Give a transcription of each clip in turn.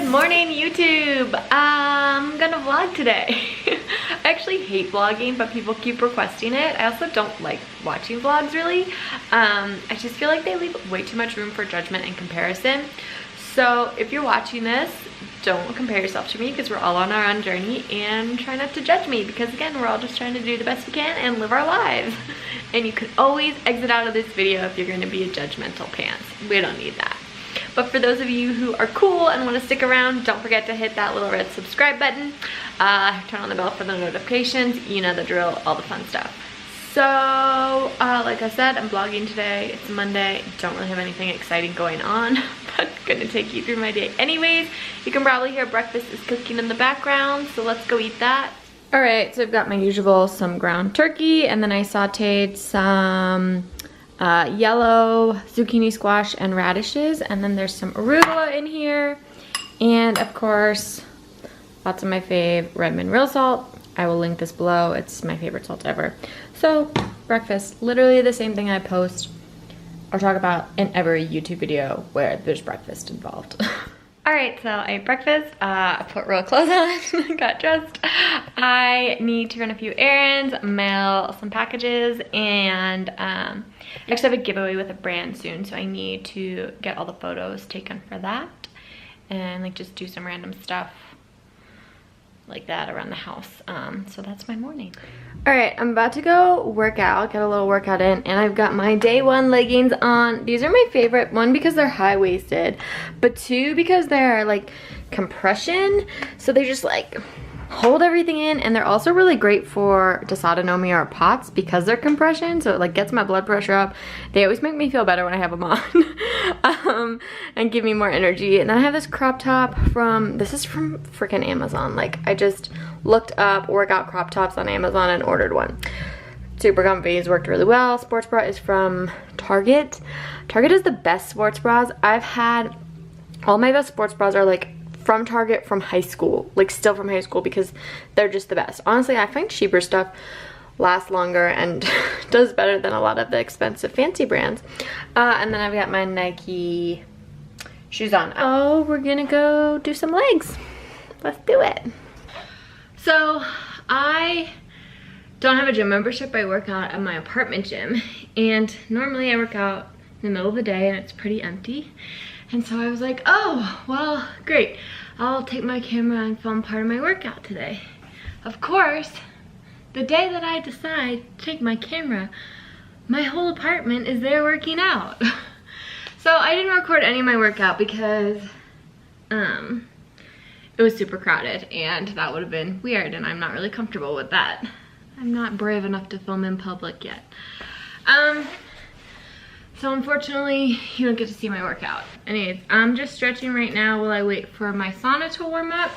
morning, YouTube. I'm gonna vlog today. I actually hate vlogging, but people keep requesting it. I also don't like watching vlogs really. I just feel like they leave way too much room for judgment and comparison. So if you're watching this, don't compare yourself to me because we're all on our own journey, and try not to judge me because again, we're all just trying to do the best we can and live our lives. And you can always exit out of this video if you're gonna be a judgmental pants. We don't need that. But for those of you who are cool and want to stick around, don't forget to hit that little red subscribe button. Turn on the bell for the notifications. You know the drill, all the fun stuff. So, like I said, I'm vlogging today. It's Monday. Don't really have anything exciting going on, but I'm gonna take you through my day anyways. You can probably hear breakfast is cooking in the background, so let's go eat that. All right, so I've got my usual, some ground turkey, and then I sauteed some yellow zucchini squash and radishes, and then there's some arugula in here, and of course lots of my fave Redmond real salt. I will link this below. It's my favorite salt ever. So breakfast, literally the same thing I post or talk about in every YouTube video where there's breakfast involved. All right, so I ate breakfast, I put real clothes on, got dressed. I need to run a few errands, mail some packages, and I actually have a giveaway with a brand soon, so I need to get all the photos taken for that and like just do some random stuff like that around the house. So that's my morning. All right, I'm about to go work out, get a little workout in, and I've got my day one leggings on. These are my favorite, one because they're high-waisted, but two because they're like compression, so they just like hold everything in, and they're also really great for dysautonomia or POTS because they're compression, so it like gets my blood pressure up. They always make me feel better when I have them on. And give me more energy. And then I have this crop top this is from freaking Amazon. Like I just looked up workout crop tops on Amazon and ordered one. Super comfy, it's worked really well. Sports bra is from Target. Target is the best sports bras. I've had, all my best sports bras are like from Target from high school, like still from high school, because they're just the best. Honestly, I find cheaper stuff lasts longer and does better than a lot of the expensive fancy brands. And then I've got my Nike shoes on. Oh, we're gonna go do some legs. Let's do it. So I don't have a gym membership. I work out at my apartment gym, and normally I work out in the middle of the day and it's pretty empty. And so I was like, oh, well, great. I'll take my camera and film part of my workout today. Of course, the day that I decide to take my camera, my whole apartment is there working out. So I didn't record any of my workout because it was super crowded, and that would have been weird, and I'm not really comfortable with that. I'm not brave enough to film in public yet. So unfortunately, you don't get to see my workout. Anyways, I'm just stretching right now while I wait for my sauna to warm up.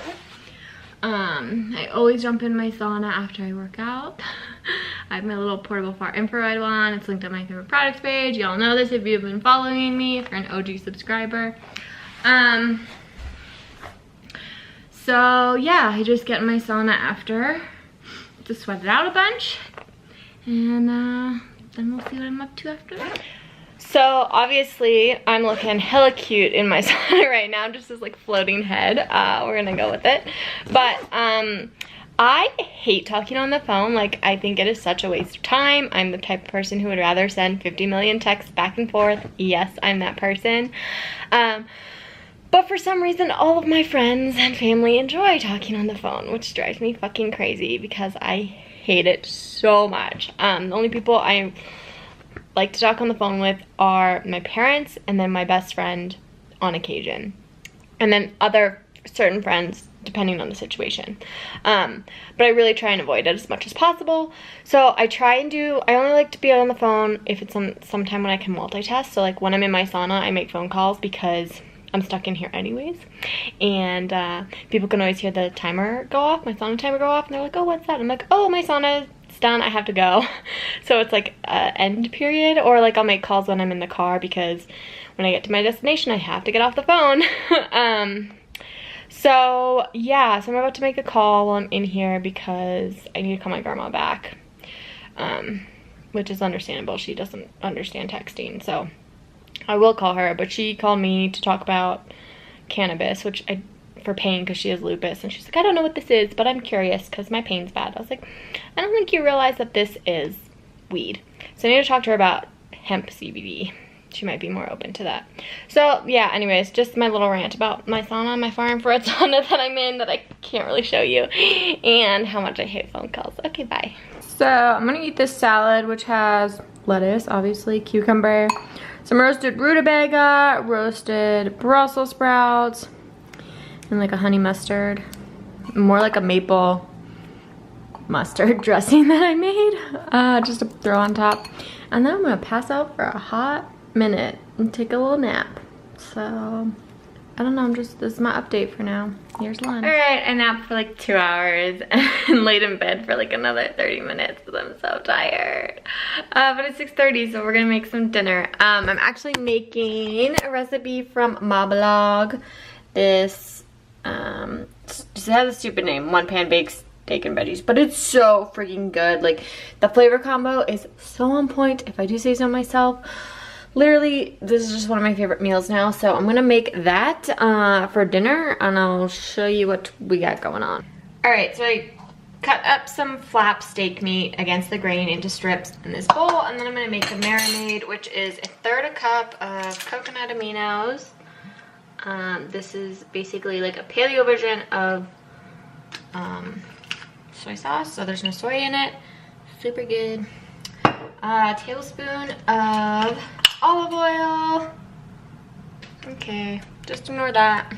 I always jump in my sauna after I work out. I have my little portable far infrared one. It's linked on my favorite products page. Y'all know this if you've been following me, if you're an OG subscriber. So yeah, I just get in my sauna after to sweat it out a bunch. And then we'll see what I'm up to after that. So obviously I'm looking hella cute in my sauna right now, just as like floating head. We're gonna go with it. But I hate talking on the phone. Like, I think it is such a waste of time. I'm the type of person who would rather send 50 million texts back and forth. Yes, I'm that person. But for some reason, all of my friends and family enjoy talking on the phone, which drives me fucking crazy because I hate it so much. The only people I like to talk on the phone with are my parents and then my best friend on occasion. And then other certain friends depending on the situation. But I really try and avoid it as much as possible. So I only like to be on the phone if it's sometime when I can multitask. So like when I'm in my sauna, I make phone calls because I'm stuck in here anyways. And people can always hear the timer go off, my sauna timer go off, and they're like, oh, what's that? I'm like, oh, my sauna is done, I have to go. So it's like an end period, or like I'll make calls when I'm in the car because when I get to my destination, I have to get off the phone. So yeah, so I'm about to make a call while I'm in here because I need to call my grandma back, which is understandable. She doesn't understand texting, so I will call her, but she called me to talk about cannabis, which I for pain because she has lupus, and she's like, I don't know what this is, but I'm curious because my pain's bad. I was like, I don't think you realize that this is weed. So I need to talk to her about hemp CBD. She might be more open to that. So yeah, anyways, just my little rant about my sauna, my far infrared sauna that I'm in that I can't really show you, and how much I hate phone calls. Okay, bye. So I'm gonna eat this salad, which has lettuce, obviously, cucumber, some roasted rutabaga, roasted Brussels sprouts, and like a honey mustard. More like a maple mustard dressing that I made, just to throw on top. And then I'm gonna pass out for a hot minute and take a little nap. So I don't know, this is my update for now. Here's lunch. All right, I napped for like 2 hours and laid in bed for like another 30 minutes because I'm so tired. But it's 6:30, so we're gonna make some dinner. I'm actually making a recipe from my blog. This, it has a stupid name, one pan bakes steak and veggies, but it's so freaking good. Like, the flavor combo is so on point, if I do say so myself. Literally, this is just one of my favorite meals now, so I'm gonna make that for dinner, and I'll show you what we got going on. All right, so I cut up some flap steak meat against the grain into strips in this bowl, and then I'm gonna make the marinade, which is 1/3 cup of coconut aminos. This is basically like a paleo version of soy sauce, so there's no soy in it. Super good. A tablespoon of olive oil. Okay, just ignore that.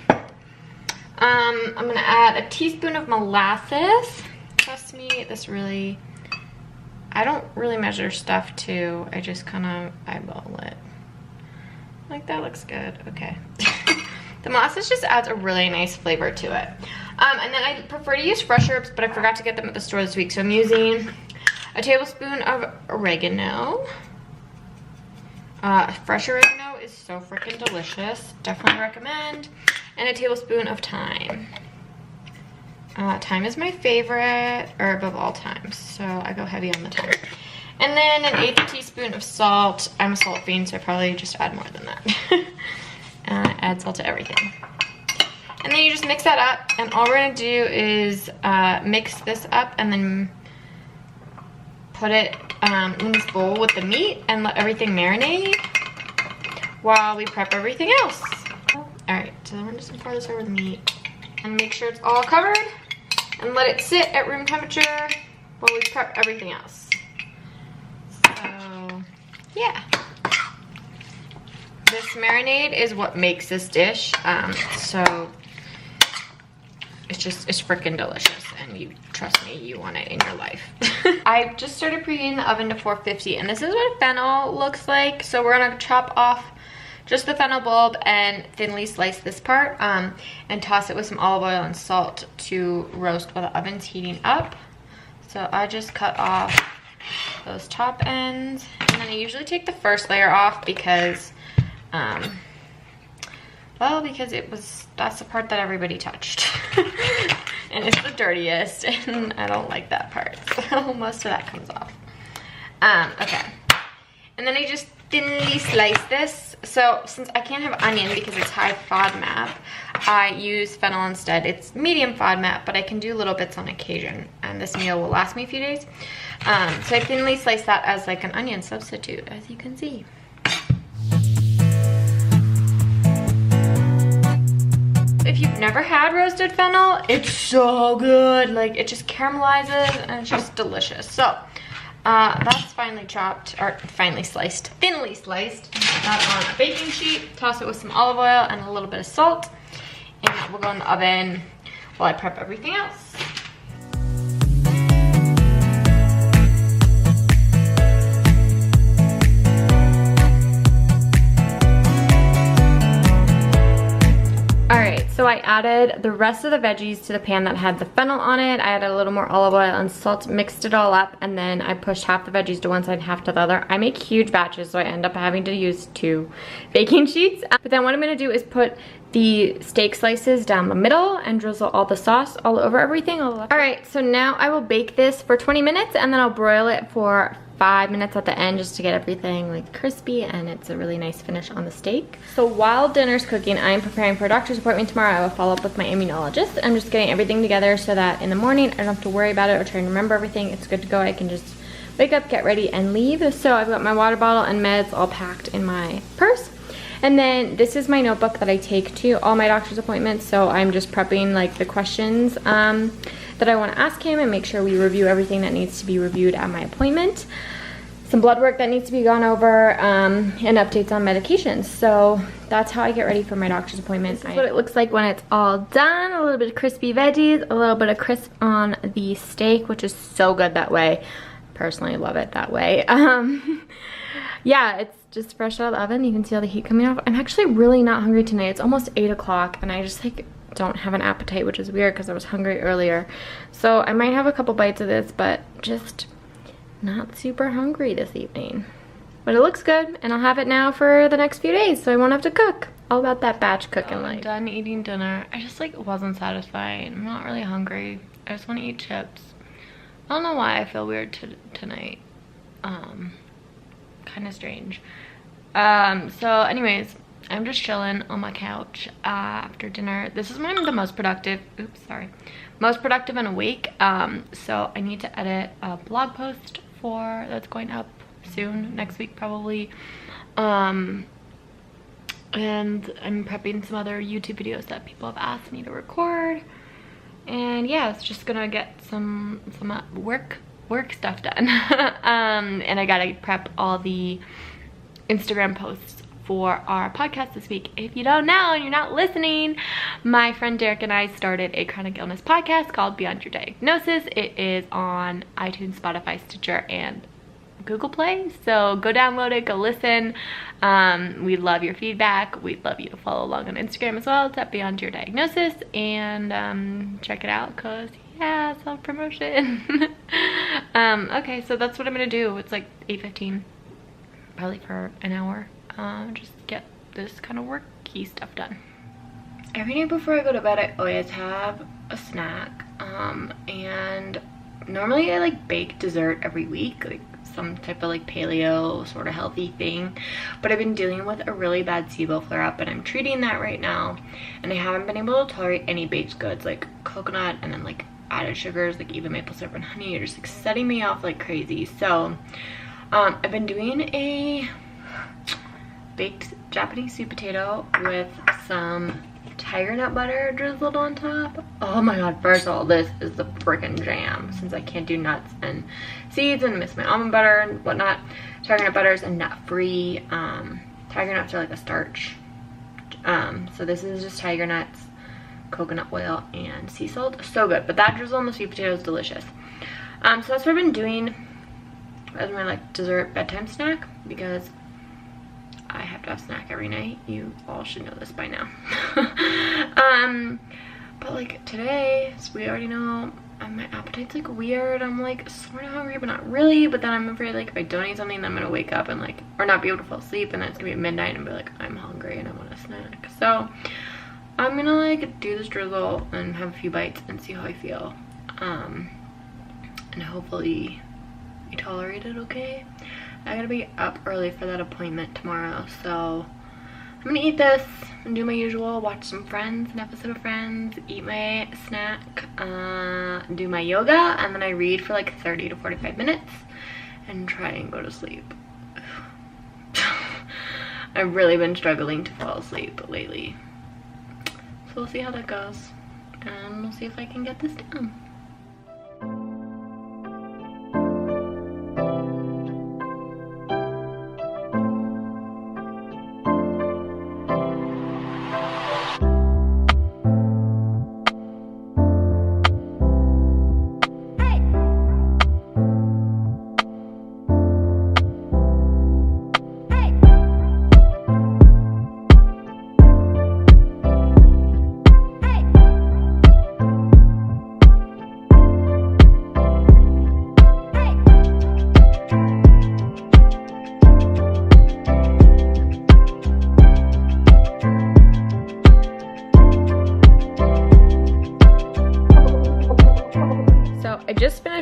I'm gonna add a teaspoon of molasses. Trust me, this really, I don't really measure stuff too. I just kind of eyeball it. Like, that looks good. Okay. The molasses just adds a really nice flavor to it. And then I prefer to use fresh herbs, but I forgot to get them at the store this week, so I'm using a tablespoon of oregano. Fresh oregano is so freaking delicious. Definitely recommend. And a tablespoon of thyme. Thyme is my favorite herb of all time, so I go heavy on the thyme. And then an 1/8 teaspoon of salt. I'm a salt fiend, so I probably just add more than that. Add salt to everything. And then you just mix that up, and all we're gonna do is mix this up and then put it in this bowl with the meat and let everything marinate while we prep everything else. All right, so then we're just gonna pour this over the meat and make sure it's all covered and let it sit at room temperature while we prep everything else. So, yeah. This marinade is what makes this dish, so it's freaking delicious, and you trust me, you want it in your life. I just started preheating the oven to 450, and this is what fennel looks like. So we're gonna chop off just the fennel bulb and thinly slice this part, and toss it with some olive oil and salt to roast while the oven's heating up. So I just cut off those top ends, and then I usually take the first layer off because well, because that's the part that everybody touched. And it's the dirtiest, and I don't like that part. So most of that comes off. Okay. And then I just thinly slice this. So since I can't have onion because it's high FODMAP, I use fennel instead. It's medium FODMAP, but I can do little bits on occasion, and this meal will last me a few days. So I thinly slice that as like an onion substitute, as you can see. If you've never had roasted fennel, it's so good. Like, it just caramelizes and it's just delicious. So that's finely chopped, or finely sliced, thinly sliced. Put that on a baking sheet, toss it with some olive oil and a little bit of salt, and that will go in the oven while I prep everything else. So I added the rest of the veggies to the pan that had the fennel on it. I added a little more olive oil and salt, mixed it all up, and then I pushed half the veggies to one side, half to the other. I make huge batches, so I end up having to use 2 baking sheets. But then what I'm gonna do is put the steak slices down the middle and drizzle all the sauce all over everything. All right, so now I will bake this for 20 minutes, and then I'll broil it for 5 minutes at the end just to get everything like crispy, and it's a really nice finish on the steak. So while dinner's cooking, I'm preparing for a doctor's appointment tomorrow. I will follow up with my immunologist. I'm just getting everything together so that in the morning I don't have to worry about it or try and remember everything. It's good to go. I can just wake up, get ready, and leave. So I've got my water bottle and meds all packed in my purse. And then this is my notebook that I take to all my doctor's appointments. So I'm just prepping like the questions that I want to ask him and make sure we review everything that needs to be reviewed at my appointment. Some blood work that needs to be gone over, and updates on medications. So that's how I get ready for my doctor's appointment. This is what it looks like when it's all done. A little bit of crispy veggies, a little bit of crisp on the steak, which is so good that way. Personally love it that way. Yeah, it's just fresh out of the oven. You can see all the heat coming off. I'm actually really not hungry tonight. It's almost 8 o'clock and I just like don't have an appetite, which is weird because I was hungry earlier. So I might have a couple bites of this, but just not super hungry this evening. But it looks good, and I'll have it now for the next few days, so I won't have to cook. All about that batch cooking life. I'm done eating dinner. I just like wasn't satisfied. I'm not really hungry. I just want to eat chips. I don't know why I feel weird tonight. Kind of strange. So anyways, I'm just chilling on my couch after dinner. This is when I'm the most productive. Oops, sorry. Most productive in a week. So I need to edit a blog post that's going up soon, next week probably. And I'm prepping some other YouTube videos that people have asked me to record. And yeah, it's just gonna get some work stuff done. And I gotta prep all the Instagram posts for our podcast this week. If you don't know and you're not listening, my friend Derek and I started a chronic illness podcast called Beyond Your Diagnosis. It is on iTunes, Spotify, Stitcher, and Google Play. So go download it, go listen. We love your feedback. We'd love you to follow along on Instagram as well. It's at Beyond Your Diagnosis, and check it out because yeah, self-promotion. Okay, so that's what I'm gonna do. It's like 8:15, probably for an hour. Just get this kind of worky stuff done. Every night before I go to bed, I always have a snack. And normally I like bake dessert every week, like some type of like paleo sort of healthy thing. But I've been dealing with a really bad SIBO flare-up, and I'm treating that right now. And I haven't been able to tolerate any baked goods like coconut and then like added sugars, like even maple syrup and honey are just like setting me off like crazy. So I've been doing a baked Japanese sweet potato with some tiger nut butter drizzled on top. Oh my god, first of all, this is the freaking jam since I can't do nuts and seeds and miss my almond butter and whatnot. Tiger nut butter is a nut free. Tiger nuts are like a starch. So this is just tiger nuts, coconut oil, and sea salt. So good. But that drizzle on the sweet potato is delicious. So that's what I've been doing as my like dessert bedtime snack, because I have to have a snack every night. You all should know this by now. But like today, so we already know my appetite's like weird. I'm like sort of hungry, but not really. But then I'm afraid like if I don't eat something, I'm gonna wake up and like, or not be able to fall asleep, and then it's gonna be midnight and be like, I'm hungry and I want a snack. So I'm gonna like do this drizzle and have a few bites and see how I feel. And hopefully I tolerate it okay. I gotta be up early for that appointment tomorrow, so I'm gonna eat this and do my usual, watch some Friends, an episode of Friends, eat my snack, do my yoga, and then I read for like 30 to 45 minutes and try and go to sleep. I've really been struggling to fall asleep lately, so we'll see how that goes, and we'll see if I can get this down.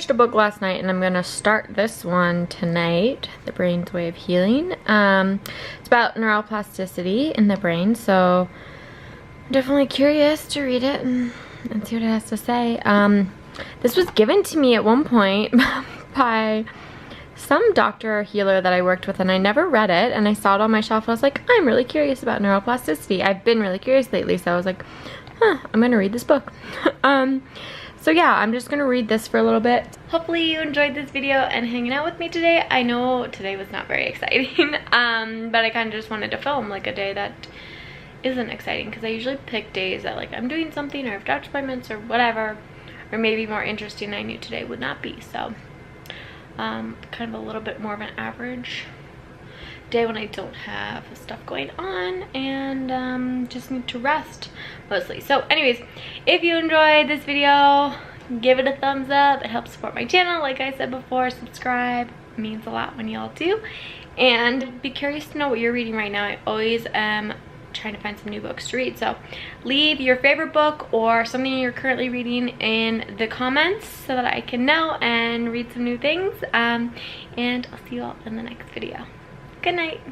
finished a book last night and I'm gonna start this one tonight, The Brain's Way of Healing. It's about neuroplasticity in the brain, so I'm definitely curious to read it and see what it has to say. This was given to me at one point by some doctor or healer that I worked with, and I never read it, and I saw it on my shelf. I was like, I'm really curious about neuroplasticity. I've been really curious lately, so I was like, I'm gonna read this book. So yeah, I'm just gonna read this for a little bit. Hopefully you enjoyed this video and hanging out with me today. I know today was not very exciting, but I kind of just wanted to film like a day that isn't exciting, because I usually pick days that like I'm doing something or I've doctor's appointments or whatever, or maybe more interesting. I knew today would not be, so kind of a little bit more of an average day when I don't have stuff going on and just need to rest mostly. So anyways, if you enjoyed this video, give it a thumbs up. It helps support my channel. Like I said before, subscribe. It means a lot when y'all do. And be curious to know what you're reading right now. I always am trying to find some new books to read, so leave your favorite book or something you're currently reading in the comments so that I can know and read some new things. And I'll see you all in the next video. Good night.